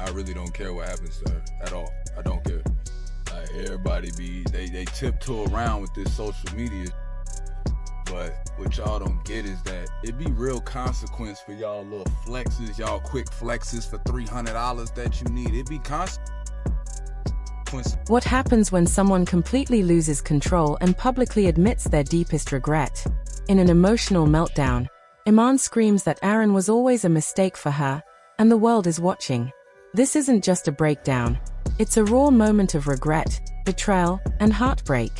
I really don't care what happens to her at all. I don't care. Like, everybody they tiptoe around with this social media. But what y'all don't get is that it be real consequence for y'all little flexes, y'all quick flexes for $300 that you need. It be consequence. What happens when someone completely loses control and publicly admits their deepest regret? In an emotional meltdown, Iman screams that Aaron was always a mistake for her, and the world is watching. This isn't just a breakdown. It's a raw moment of regret, betrayal, and heartbreak.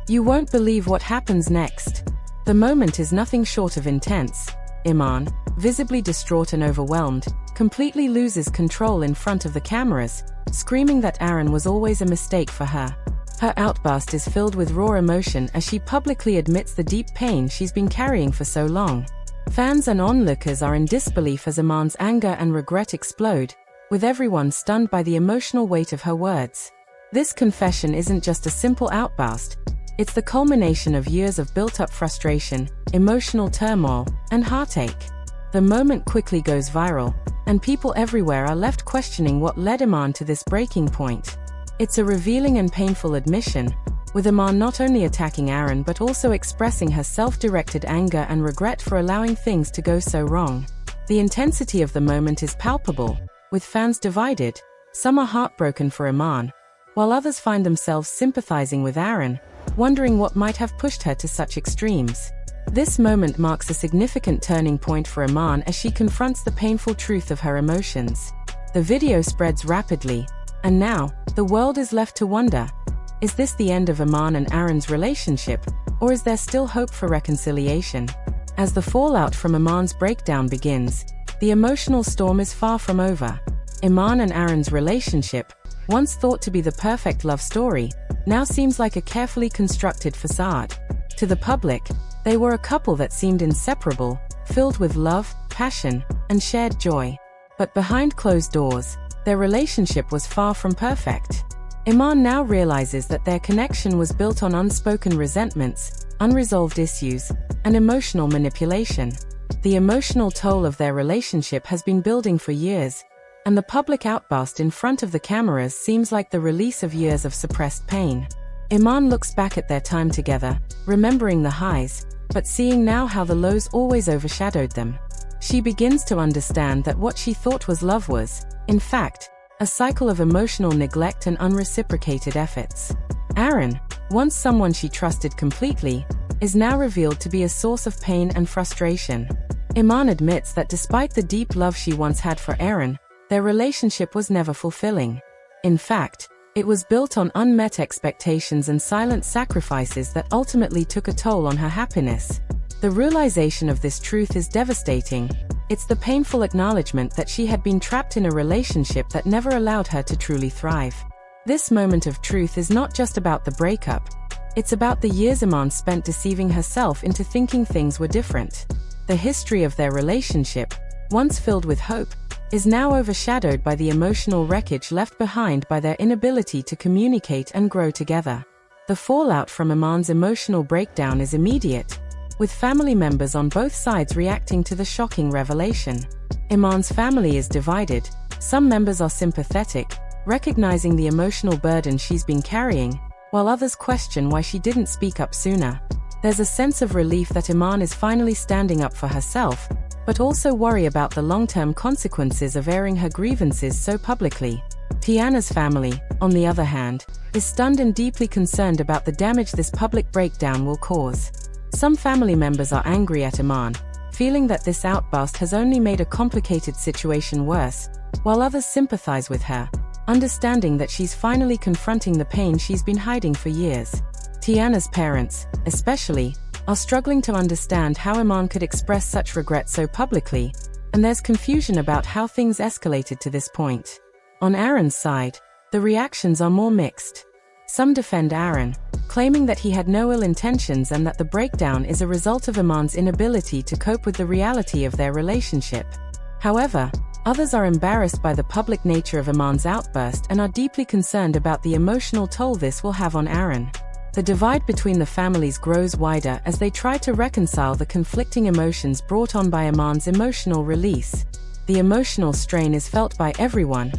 You won't believe what happens next. The moment is nothing short of intense. Iman, visibly distraught and overwhelmed, completely loses control in front of the cameras, screaming that Aaron was always a mistake for her. Her outburst is filled with raw emotion as she publicly admits the deep pain she's been carrying for so long. Fans and onlookers are in disbelief as Iman's anger and regret explode, with everyone stunned by the emotional weight of her words. This confession isn't just a simple outburst. It's the culmination of years of built-up frustration, emotional turmoil, and heartache. The moment quickly goes viral, and people everywhere are left questioning what led Iman to this breaking point. It's a revealing and painful admission, with Iman not only attacking Aaron but also expressing her self-directed anger and regret for allowing things to go so wrong. The intensity of the moment is palpable, with fans divided. Some are heartbroken for Iman, while others find themselves sympathizing with Aaron, wondering what might have pushed her to such extremes. This moment marks a significant turning point for Iman as she confronts the painful truth of her emotions. The video spreads rapidly, and now, the world is left to wonder, is this the end of Iman and Aaron's relationship, or is there still hope for reconciliation? As the fallout from Iman's breakdown begins, the emotional storm is far from over. Iman and Aaron's relationship, once thought to be the perfect love story, now seems like a carefully constructed facade. To the public, they were a couple that seemed inseparable, filled with love, passion, and shared joy. But behind closed doors, their relationship was far from perfect. Iman now realizes that their connection was built on unspoken resentments, unresolved issues, and emotional manipulation. The emotional toll of their relationship has been building for years, and the public outburst in front of the cameras seems like the release of years of suppressed pain. Iman looks back at their time together, remembering the highs, but seeing now how the lows always overshadowed them. She begins to understand that what she thought was love was, in fact, a cycle of emotional neglect and unreciprocated efforts. Aaron, once someone she trusted completely, is now revealed to be a source of pain and frustration. Iman admits that despite the deep love she once had for Aaron, their relationship was never fulfilling. In fact, it was built on unmet expectations and silent sacrifices that ultimately took a toll on her happiness. The realization of this truth is devastating. It's the painful acknowledgement that she had been trapped in a relationship that never allowed her to truly thrive. This moment of truth is not just about the breakup. It's about the years Iman spent deceiving herself into thinking things were different. The history of their relationship, once filled with hope, is now overshadowed by the emotional wreckage left behind by their inability to communicate and grow together. The fallout from Iman's emotional breakdown is immediate, with family members on both sides reacting to the shocking revelation. Iman's family is divided. Some members are sympathetic, recognizing the emotional burden she's been carrying, while others question why she didn't speak up sooner. There's a sense of relief that Iman is finally standing up for herself, but also worry about the long-term consequences of airing her grievances so publicly. Teyana's family, on the other hand, is stunned and deeply concerned about the damage this public breakdown will cause. Some family members are angry at Iman, feeling that this outburst has only made a complicated situation worse, while others sympathize with her, understanding that she's finally confronting the pain she's been hiding for years. Teyana's parents, especially, are struggling to understand how Iman could express such regret so publicly, and there's confusion about how things escalated to this point. On Aaron's side, the reactions are more mixed. Some defend Aaron, claiming that he had no ill intentions and that the breakdown is a result of Iman's inability to cope with the reality of their relationship. However, others are embarrassed by the public nature of Iman's outburst and are deeply concerned about the emotional toll this will have on Aaron. The divide between the families grows wider as they try to reconcile the conflicting emotions brought on by Iman's emotional release. The emotional strain is felt by everyone,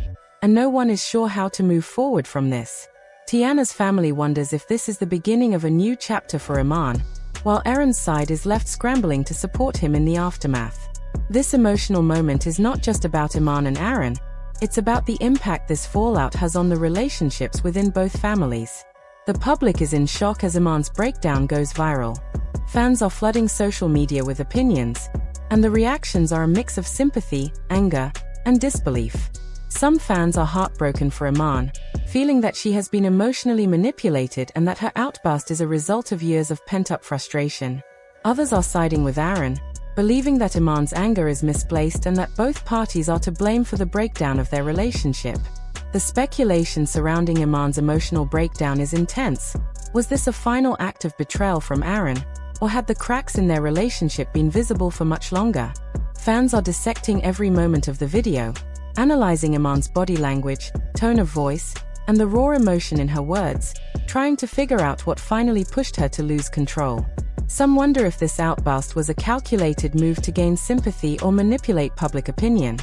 and no one is sure how to move forward from this. Teyana's family wonders if this is the beginning of a new chapter for Iman, while Aaron's side is left scrambling to support him in the aftermath. This emotional moment is not just about Iman and Aaron, it's about the impact this fallout has on the relationships within both families. The public is in shock as Iman's breakdown goes viral. Fans are flooding social media with opinions, and the reactions are a mix of sympathy, anger, and disbelief. Some fans are heartbroken for Iman, feeling that she has been emotionally manipulated and that her outburst is a result of years of pent-up frustration. Others are siding with Aaron, believing that Iman's anger is misplaced and that both parties are to blame for the breakdown of their relationship. The speculation surrounding Iman's emotional breakdown is intense. Was this a final act of betrayal from Aaron, or had the cracks in their relationship been visible for much longer? Fans are dissecting every moment of the video, analyzing Iman's body language, tone of voice, and the raw emotion in her words, trying to figure out what finally pushed her to lose control. Some wonder if this outburst was a calculated move to gain sympathy or manipulate public opinion.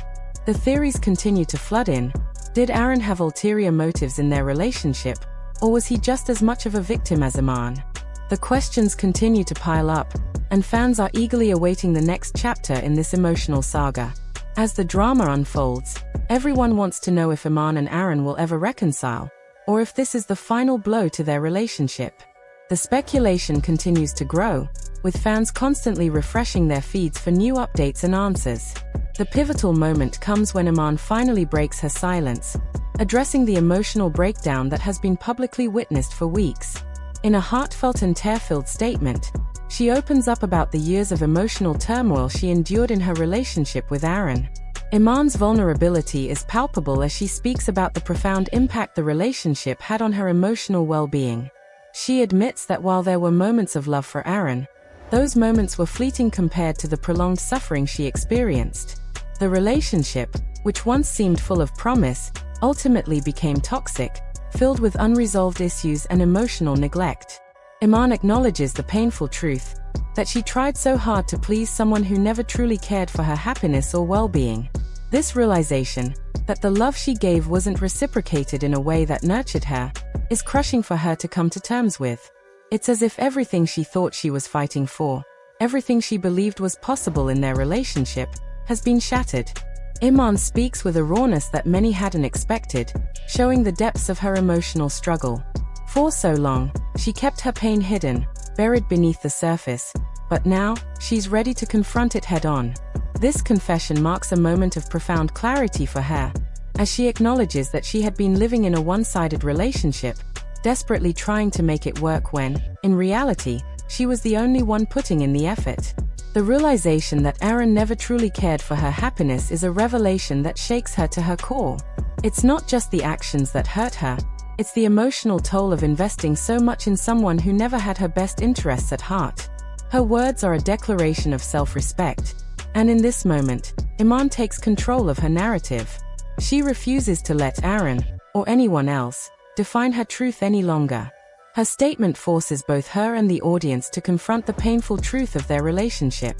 The theories continue to flood in. Did Aaron have ulterior motives in their relationship, or was he just as much of a victim as Iman? The questions continue to pile up, and fans are eagerly awaiting the next chapter in this emotional saga. As the drama unfolds, everyone wants to know if Iman and Aaron will ever reconcile, or if this is the final blow to their relationship. The speculation continues to grow, with fans constantly refreshing their feeds for new updates and answers. The pivotal moment comes when Iman finally breaks her silence, addressing the emotional breakdown that has been publicly witnessed for weeks. In a heartfelt and tear-filled statement, she opens up about the years of emotional turmoil she endured in her relationship with Aaron. Iman's vulnerability is palpable as she speaks about the profound impact the relationship had on her emotional well-being. She admits that while there were moments of love for Aaron, those moments were fleeting compared to the prolonged suffering she experienced. The relationship, which once seemed full of promise, ultimately became toxic, filled with unresolved issues and emotional neglect. Iman acknowledges the painful truth that she tried so hard to please someone who never truly cared for her happiness or well-being. This realization, that the love she gave wasn't reciprocated in a way that nurtured her, is crushing for her to come to terms with. It's as if everything she thought she was fighting for, everything she believed was possible in their relationship, has been shattered. Iman speaks with a rawness that many hadn't expected, showing the depths of her emotional struggle. For so long, she kept her pain hidden, buried beneath the surface, but now, she's ready to confront it head-on. This confession marks a moment of profound clarity for her, as she acknowledges that she had been living in a one-sided relationship, desperately trying to make it work when, in reality, she was the only one putting in the effort. The realization that Aaron never truly cared for her happiness is a revelation that shakes her to her core. It's not just the actions that hurt her, it's the emotional toll of investing so much in someone who never had her best interests at heart. Her words are a declaration of self-respect, and in this moment, Iman takes control of her narrative. She refuses to let Aaron, or anyone else, define her truth any longer. Her statement forces both her and the audience to confront the painful truth of their relationship.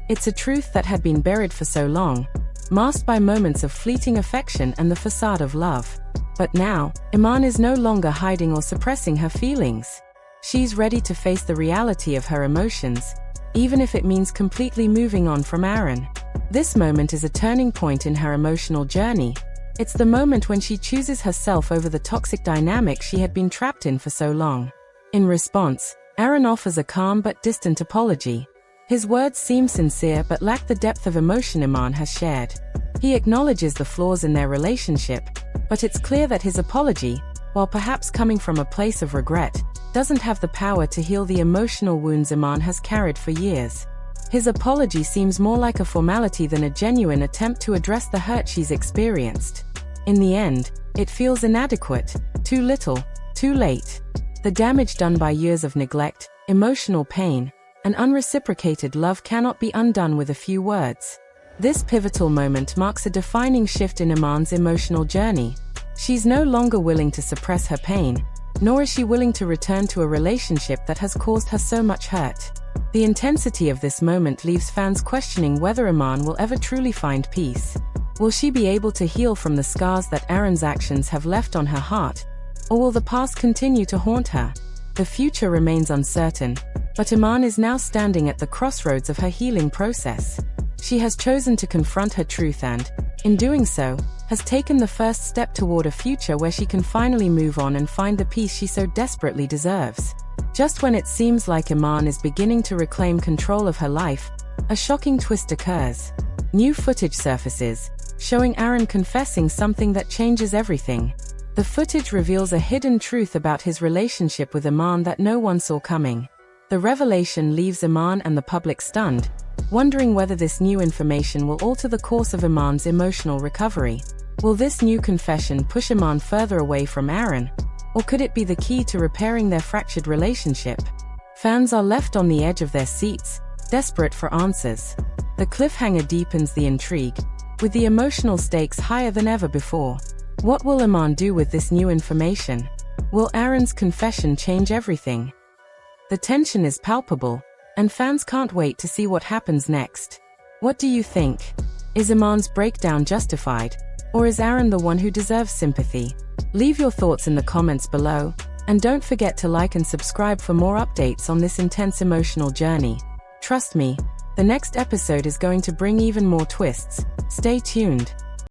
It's a truth that had been buried for so long, masked by moments of fleeting affection and the facade of love. But now, Iman is no longer hiding or suppressing her feelings. She's ready to face the reality of her emotions, even if it means completely moving on from Aaron. This moment is a turning point in her emotional journey. It's the moment when she chooses herself over the toxic dynamic she had been trapped in for so long. In response, Aaron offers a calm but distant apology. His words seem sincere but lack the depth of emotion Iman has shared. He acknowledges the flaws in their relationship, but it's clear that his apology, while perhaps coming from a place of regret, doesn't have the power to heal the emotional wounds Iman has carried for years. His apology seems more like a formality than a genuine attempt to address the hurt she's experienced. In the end, it feels inadequate, too little, too late. The damage done by years of neglect, emotional pain, and unreciprocated love cannot be undone with a few words. This pivotal moment marks a defining shift in Iman's emotional journey. She's no longer willing to suppress her pain, nor is she willing to return to a relationship that has caused her so much hurt. The intensity of this moment leaves fans questioning whether Iman will ever truly find peace. Will she be able to heal from the scars that Aaron's actions have left on her heart? Or will the past continue to haunt her? The future remains uncertain, but Iman is now standing at the crossroads of her healing process. She has chosen to confront her truth and, in doing so, has taken the first step toward a future where she can finally move on and find the peace she so desperately deserves. Just when it seems like Iman is beginning to reclaim control of her life, a shocking twist occurs. New footage surfaces, showing Aaron confessing something that changes everything. The footage reveals a hidden truth about his relationship with Iman that no one saw coming. The revelation leaves Iman and the public stunned, wondering whether this new information will alter the course of Iman's emotional recovery. Will this new confession push Iman further away from Aaron? Or could it be the key to repairing their fractured relationship? Fans are left on the edge of their seats, desperate for answers. The cliffhanger deepens the intrigue, with the emotional stakes higher than ever before. What will Iman do with this new information? Will Aaron's confession change everything? The tension is palpable, and fans can't wait to see what happens next. What do you think? Is Iman's breakdown justified, or is Aaron the one who deserves sympathy? Leave your thoughts in the comments below, and don't forget to like and subscribe for more updates on this intense emotional journey. Trust me, the next episode is going to bring even more twists. Stay tuned.